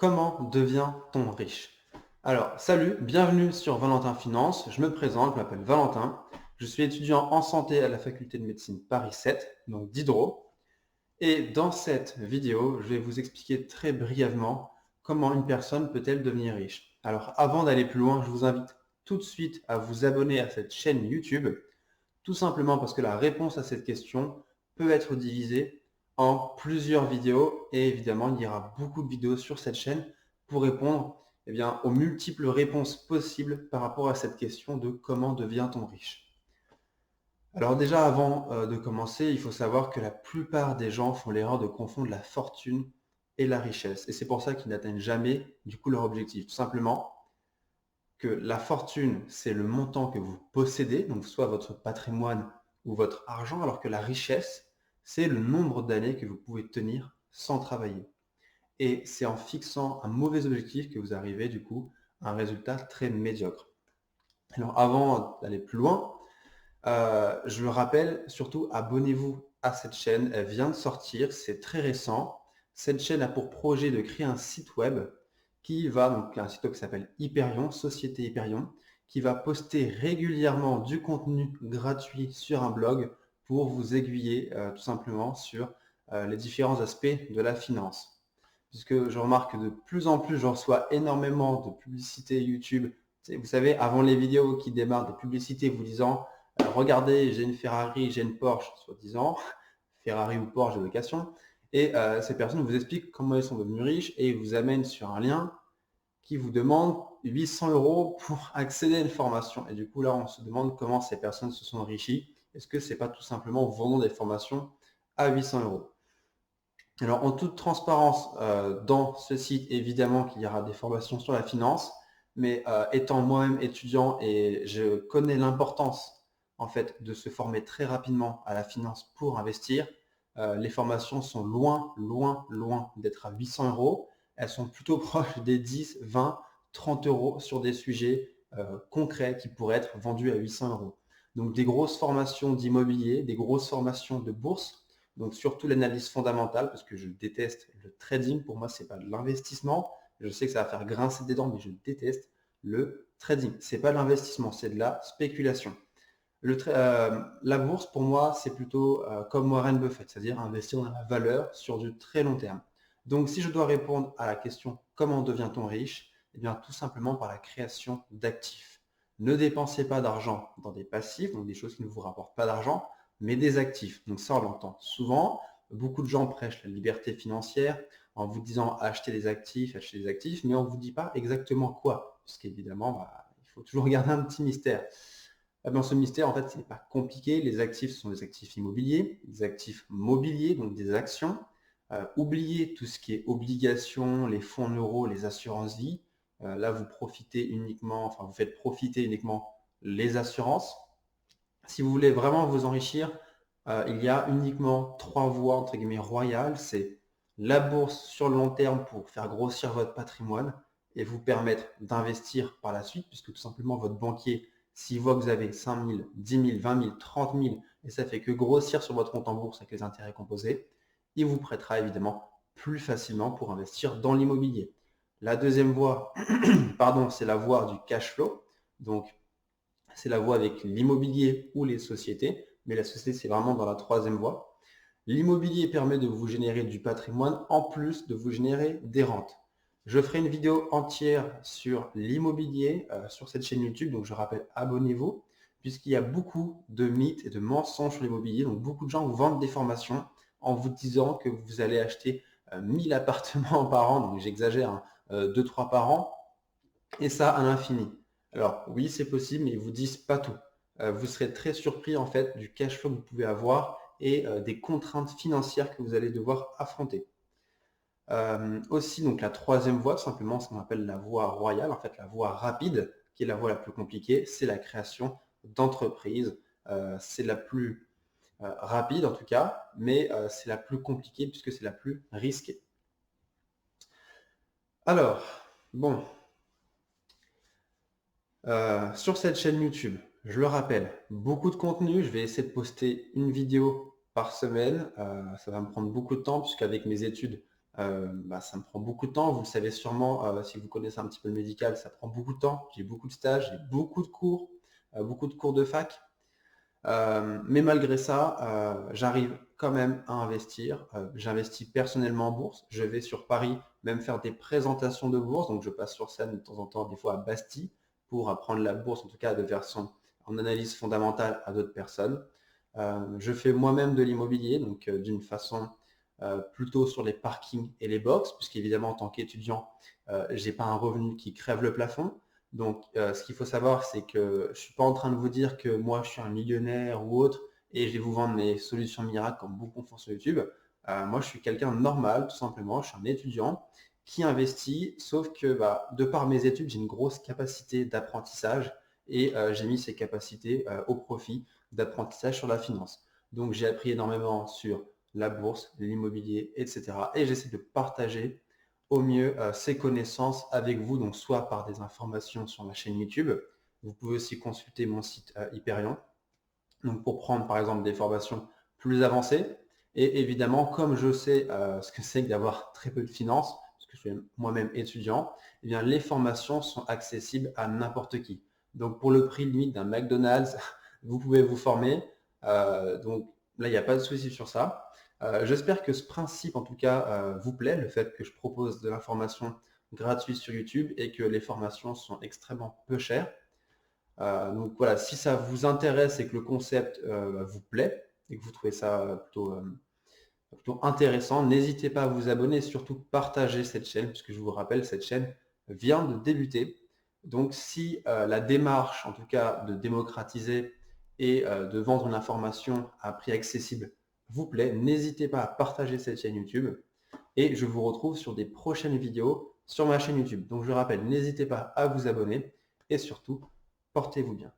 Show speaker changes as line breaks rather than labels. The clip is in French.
Comment devient-on riche? Alors, salut, bienvenue sur Valentin Finance. Je me présente, je m'appelle Valentin. Je suis étudiant en santé à la faculté de médecine Paris 7, donc Diderot. Et dans cette vidéo, je vais vous expliquer très brièvement comment une personne peut-elle devenir riche. Alors, avant d'aller plus loin, je vous invite tout de suite à vous abonner à cette chaîne YouTube, tout simplement parce que la réponse à cette question peut être divisée en plusieurs vidéos et évidemment, il y aura beaucoup de vidéos sur cette chaîne pour répondre aux multiples réponses possibles par rapport à cette question de comment devient-on riche. Alors déjà, avant de commencer, il faut savoir que la plupart des gens font l'erreur de confondre la fortune et la richesse. Et c'est pour ça qu'ils n'atteignent jamais du coup leur objectif. Tout simplement que la fortune, c'est le montant que vous possédez, donc soit votre patrimoine ou votre argent, alors que la richesse, c'est le nombre d'années que vous pouvez tenir sans travailler. Et c'est en fixant un mauvais objectif que vous arrivez du coup à un résultat très médiocre. Alors avant d'aller plus loin, je le rappelle, surtout abonnez-vous à cette chaîne, elle vient de sortir, c'est très récent. Cette chaîne a pour projet de créer un site web donc un site web qui s'appelle Hyperion, Société Hyperion, qui va poster régulièrement du contenu gratuit sur un blog pour vous aiguiller tout simplement sur les différents aspects de la finance. Puisque je remarque que de plus en plus, je reçois énormément de publicités YouTube. Vous savez, avant les vidéos qui démarrent, des publicités vous disant regardez, j'ai une Ferrari, j'ai une Porsche, soi-disant, Ferrari ou Porsche de location, et ces personnes vous expliquent comment ils sont devenus riches et ils vous amènent sur un lien qui vous demande 800 € pour accéder à une formation. Et du coup, là, on se demande comment ces personnes se sont enrichies. Est-ce que c'est pas tout simplement en vendant des formations à 800 €? Alors, en toute transparence, dans ce site, évidemment qu'il y aura des formations sur la finance, mais étant moi-même étudiant et je connais l'importance en fait de se former très rapidement à la finance pour investir, les formations sont loin, loin, loin d'être à 800 €. Elles sont plutôt proches des 10, 20, 30 € sur des sujets concrets qui pourraient être vendus à 800 €. Donc des grosses formations d'immobilier, des grosses formations de bourse, donc surtout l'analyse fondamentale, parce que je déteste le trading. Pour moi, c'est pas de l'investissement. Je sais que ça va faire grincer des dents, mais je déteste le trading. C'est pas de l'investissement, c'est de la spéculation. La bourse, pour moi, c'est plutôt comme Warren Buffett, c'est-à-dire investir dans la valeur sur du très long terme. Donc, si je dois répondre à la question comment devient-on riche, eh bien, tout simplement par la création d'actifs. Ne dépensez pas d'argent dans des passifs, donc des choses qui ne vous rapportent pas d'argent, mais des actifs. Donc ça, on l'entend souvent. Beaucoup de gens prêchent la liberté financière en vous disant acheter des actifs, mais on ne vous dit pas exactement quoi, parce qu'évidemment, il faut toujours garder un petit mystère. Dans ce mystère, en fait, ce n'est pas compliqué. Les actifs sont des actifs immobiliers, des actifs mobiliers, donc des actions. Oubliez tout ce qui est obligations, les fonds en euros, les assurances vie. Là, vous faites profiter uniquement les assurances. Si vous voulez vraiment vous enrichir, il y a uniquement trois voies entre guillemets royales. C'est la bourse sur le long terme pour faire grossir votre patrimoine et vous permettre d'investir par la suite, puisque tout simplement votre banquier, s'il voit que vous avez 5 000, 10 000, 20 000, 30 000 et ça fait que grossir sur votre compte en bourse avec les intérêts composés, il vous prêtera évidemment plus facilement pour investir dans l'immobilier. La deuxième voie, pardon, c'est la voie du cash flow. Donc, c'est la voie avec l'immobilier ou les sociétés, mais la société, c'est vraiment dans la troisième voie. L'immobilier permet de vous générer du patrimoine en plus de vous générer des rentes. Je ferai une vidéo entière sur l'immobilier sur cette chaîne YouTube, donc je rappelle, abonnez-vous, puisqu'il y a beaucoup de mythes et de mensonges sur l'immobilier. Donc beaucoup de gens vous vendent des formations en vous disant que vous allez acheter 1000 appartements par an, donc j'exagère, 2-3 par an, et ça à l'infini. Alors oui, c'est possible, mais ils vous disent pas tout. Vous serez très surpris en fait du cash flow que vous pouvez avoir et des contraintes financières que vous allez devoir affronter. Aussi, donc la troisième voie, tout simplement ce qu'on appelle la voie royale, en fait la voie rapide, qui est la voie la plus compliquée, c'est la création d'entreprises. C'est la plus rapide en tout cas, mais c'est la plus compliquée puisque c'est la plus risquée. Alors, bon, sur cette chaîne YouTube, je le rappelle, beaucoup de contenu. Je vais essayer de poster une vidéo par semaine. Ça va me prendre beaucoup de temps puisqu'avec mes études, Ça me prend beaucoup de temps. Vous le savez sûrement, si vous connaissez un petit peu le médical, ça prend beaucoup de temps. J'ai beaucoup de stages, j'ai beaucoup de cours de fac. Mais malgré ça, j'arrive quand même à investir. J'investis personnellement en bourse. Je vais sur Paris même faire des présentations de bourse. Donc je passe sur scène de temps en temps, des fois à Bastille, pour apprendre la bourse, en tout cas de version en analyse fondamentale à d'autres personnes. Je fais moi-même de l'immobilier, donc d'une façon plutôt sur les parkings et les box, puisqu'évidemment en tant qu'étudiant, j'ai pas un revenu qui crève le plafond. Donc, ce qu'il faut savoir, c'est que je ne suis pas en train de vous dire que moi, je suis un millionnaire ou autre et je vais vous vendre mes solutions miracles comme beaucoup font sur YouTube. Moi, je suis quelqu'un de normal, tout simplement. Je suis un étudiant qui investit, sauf que de par mes études, j'ai une grosse capacité d'apprentissage et j'ai mis ces capacités au profit d'apprentissage sur la finance. Donc, j'ai appris énormément sur la bourse, l'immobilier, etc. Et j'essaie de partager au mieux ces connaissances avec vous, donc soit par des informations sur ma chaîne YouTube. Vous pouvez aussi consulter mon site Hyperion, donc pour prendre par exemple des formations plus avancées. Et évidemment, comme je sais ce que c'est que d'avoir très peu de finances, parce que je suis moi-même étudiant, eh bien, les formations sont accessibles à n'importe qui. Donc pour le prix limite d'un McDonald's, vous pouvez vous former. Donc là, il n'y a pas de souci sur ça. J'espère que ce principe, en tout cas, vous plaît, le fait que je propose de l'information gratuite sur YouTube et que les formations sont extrêmement peu chères. Donc voilà, si ça vous intéresse et que le concept vous plaît et que vous trouvez ça plutôt intéressant, n'hésitez pas à vous abonner et surtout partager cette chaîne, puisque je vous rappelle, cette chaîne vient de débuter. Donc si la démarche, en tout cas de démocratiser et de vendre une information à prix accessible vous plaît, n'hésitez pas à partager cette chaîne YouTube et je vous retrouve sur des prochaines vidéos sur ma chaîne YouTube. Donc je rappelle, n'hésitez pas à vous abonner et surtout, portez-vous bien.